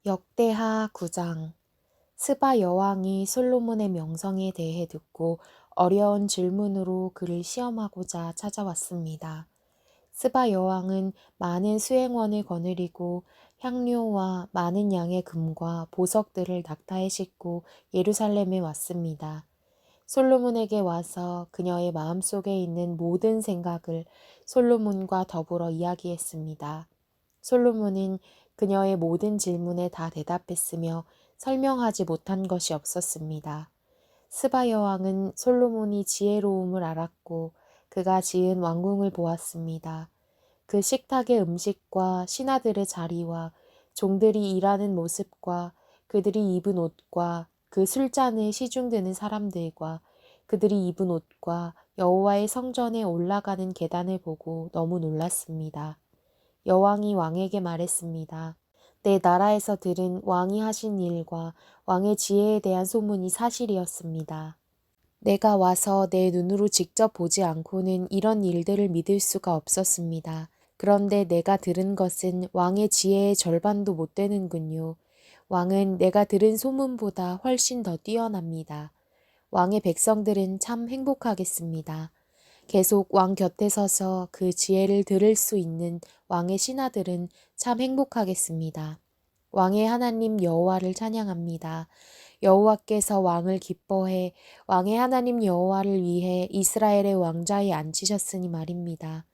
역대하 9장. 스바 여왕이 솔로몬의 명성에 대해 듣고 어려운 질문으로 그를 시험하고자 찾아왔습니다. 스바 여왕은 많은 수행원을 거느리고 향료와 많은 양의 금과 보석들을 낙타에 싣고 예루살렘에 왔습니다. 솔로몬에게 와서 그녀의 마음속에 있는 모든 생각을 솔로몬과 더불어 이야기했습니다. 솔로몬은 그녀의 모든 질문에 다 대답했으며 설명하지 못한 것이 없었습니다. 스바 여왕은 솔로몬이 지혜로움을 알았고 그가 지은 왕궁을 보았습니다. 그 식탁의 음식과 신하들의 자리와 종들이 일하는 모습과 그들이 입은 옷과 그 술잔에 시중드는 사람들과 그들이 입은 옷과 여호와의 성전에 올라가는 계단을 보고 너무 놀랐습니다. 여왕이 왕에게 말했습니다. 내 나라에서 들은 왕이 하신 일과 왕의 지혜에 대한 소문이 사실이었습니다. 내가 와서 내 눈으로 직접 보지 않고는 이런 일들을 믿을 수가 없었습니다. 그런데 내가 들은 것은 왕의 지혜의 절반도 못 되는군요. 왕은 내가 들은 소문보다 훨씬 더 뛰어납니다. 왕의 백성들은 참 행복하겠습니다. 계속 왕 곁에 서서 그 지혜를 들을 수 있는 왕의 신하들은 참 행복하겠습니다. 왕의 하나님 여호와를 찬양합니다. 여호와께서 왕을 기뻐해 왕의 하나님 여호와를 위해 이스라엘의 왕좌에 앉히셨으니 말입니다.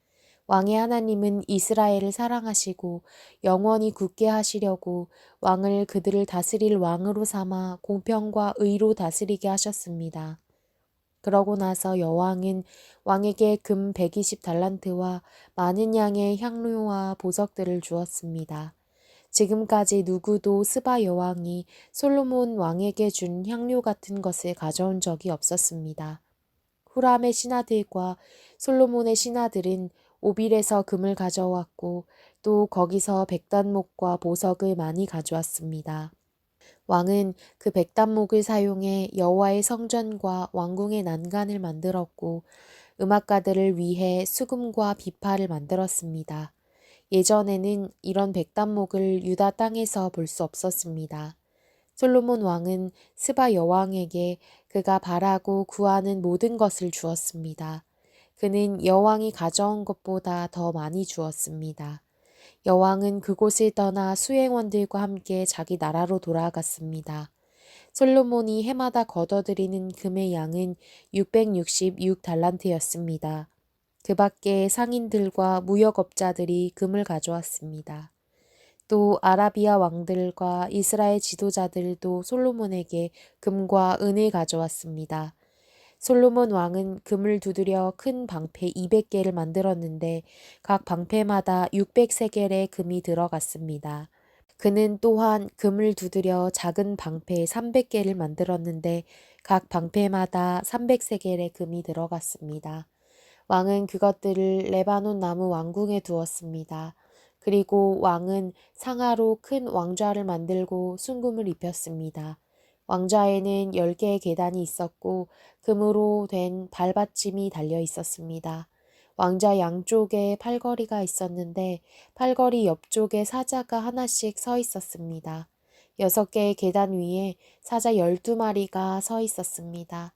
왕의 하나님은 이스라엘을 사랑하시고 영원히 굳게 하시려고 왕을 그들을 다스릴 왕으로 삼아 공평과 의로 다스리게 하셨습니다. 그러고 나서 여왕은 왕에게 금 120달란트와 많은 양의 향료와 보석들을 주었습니다. 지금까지 누구도 스바 여왕이 솔로몬 왕에게 준 향료 같은 것을 가져온 적이 없었습니다. 후람의 신하들과 솔로몬의 신하들은 오빌에서 금을 가져왔고 또 거기서 백단목과 보석을 많이 가져왔습니다. 왕은 그 백단목을 사용해 여호와의 성전과 왕궁의 난간을 만들었고 음악가들을 위해 수금과 비파를 만들었습니다. 예전에는 이런 백단목을 유다 땅에서 볼 수 없었습니다. 솔로몬 왕은 스바 여왕에게 그가 바라고 구하는 모든 것을 주었습니다. 그는 여왕이 가져온 것보다 더 많이 주었습니다. 여왕은 그곳을 떠나 수행원들과 함께 자기 나라로 돌아갔습니다. 솔로몬이 해마다 거둬들이는 금의 양은 666달란트였습니다. 그 밖에 상인들과 무역업자들이 금을 가져왔습니다. 또 아라비아 왕들과 이스라엘 지도자들도 솔로몬에게 금과 은을 가져왔습니다. 솔로몬 왕은 금을 두드려 큰 방패 200개를 만들었는데 각 방패마다 600세겔의 금이 들어갔습니다. 그는 또한 금을 두드려 작은 방패 300개를 만들었는데 각 방패마다 300세겔의 금이 들어갔습니다. 왕은 그것들을 레바논 나무 왕궁에 두었습니다. 그리고 왕은 상하로 큰 왕좌를 만들고 순금을 입혔습니다. 왕좌에는 10개의 계단이 있었고 금으로 된 발받침이 달려 있었습니다. 왕좌 양쪽에 팔걸이가 있었는데 팔걸이 옆쪽에 사자가 하나씩 서 있었습니다. 6개의 계단 위에 사자 12마리가 서 있었습니다.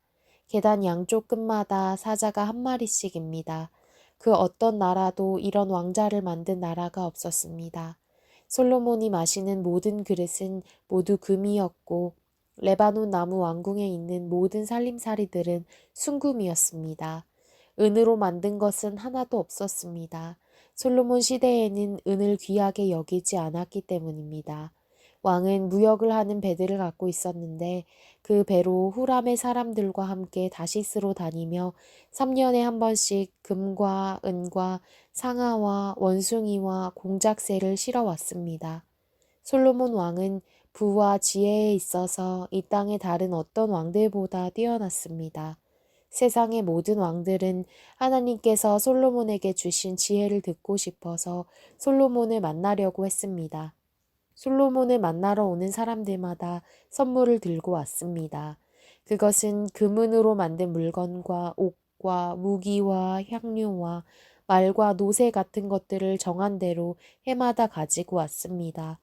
계단 양쪽 끝마다 사자가 한 마리씩입니다. 그 어떤 나라도 이런 왕자를 만든 나라가 없었습니다. 솔로몬이 마시는 모든 그릇은 모두 금이었고 레바논 나무 왕궁에 있는 모든 살림살이들은 순금이었습니다. 은으로 만든 것은 하나도 없었습니다. 솔로몬 시대에는 은을 귀하게 여기지 않았기 때문입니다. 왕은 무역을 하는 배들을 갖고 있었는데 그 배로 후람의 사람들과 함께 다시스로 다니며 3년에 한 번씩 금과 은과 상아와 원숭이와 공작새를 실어 왔습니다. 솔로몬 왕은 부와 지혜에 있어서 이 땅의 다른 어떤 왕들보다 뛰어났습니다. 세상의 모든 왕들은 하나님께서 솔로몬에게 주신 지혜를 듣고 싶어서 솔로몬을 만나려고 했습니다. 솔로몬을 만나러 오는 사람들마다 선물을 들고 왔습니다. 그것은 금은으로 만든 물건과 옥과 무기와 향료와 말과 노새 같은 것들을 정한 대로 해마다 가지고 왔습니다.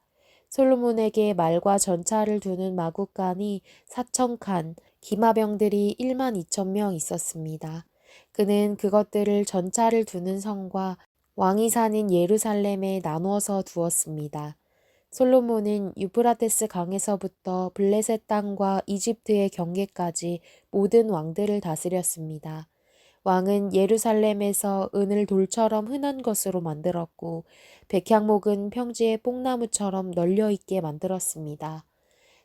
솔로몬에게 말과 전차를 두는 마구간이 4,000칸, 기마병들이 1만 2천 명 있었습니다. 그는 그것들을 전차를 두는 성과 왕이 사는 예루살렘에 나누어서 두었습니다. 솔로몬은 유프라테스 강에서부터 블레셋 땅과 이집트의 경계까지 모든 왕들을 다스렸습니다. 왕은 예루살렘에서 은을 돌처럼 흔한 것으로 만들었고 백향목은 평지의 뽕나무처럼 널려 있게 만들었습니다.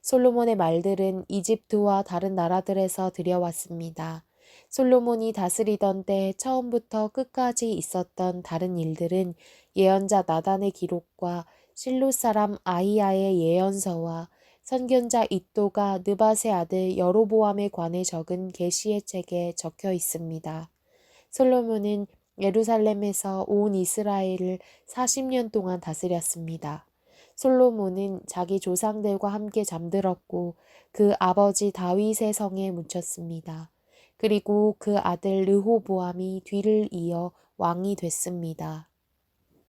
솔로몬의 말들은 이집트와 다른 나라들에서 들여왔습니다. 솔로몬이 다스리던 때 처음부터 끝까지 있었던 다른 일들은 예언자 나단의 기록과 실로 사람 아히야의 예언서와 선견자 id도가 느밧의 아들 여로보암에 관해 적은 계시의 책에 적혀 있습니다. 솔로몬은 예루살렘에서 온 이스라엘을 40년 동안 다스렸습니다. 솔로몬은 자기 조상들과 함께 잠들었고 그 아버지 다윗의 성에 묻혔습니다. 그리고 그 아들 르호보암이 뒤를 이어 왕이 됐습니다.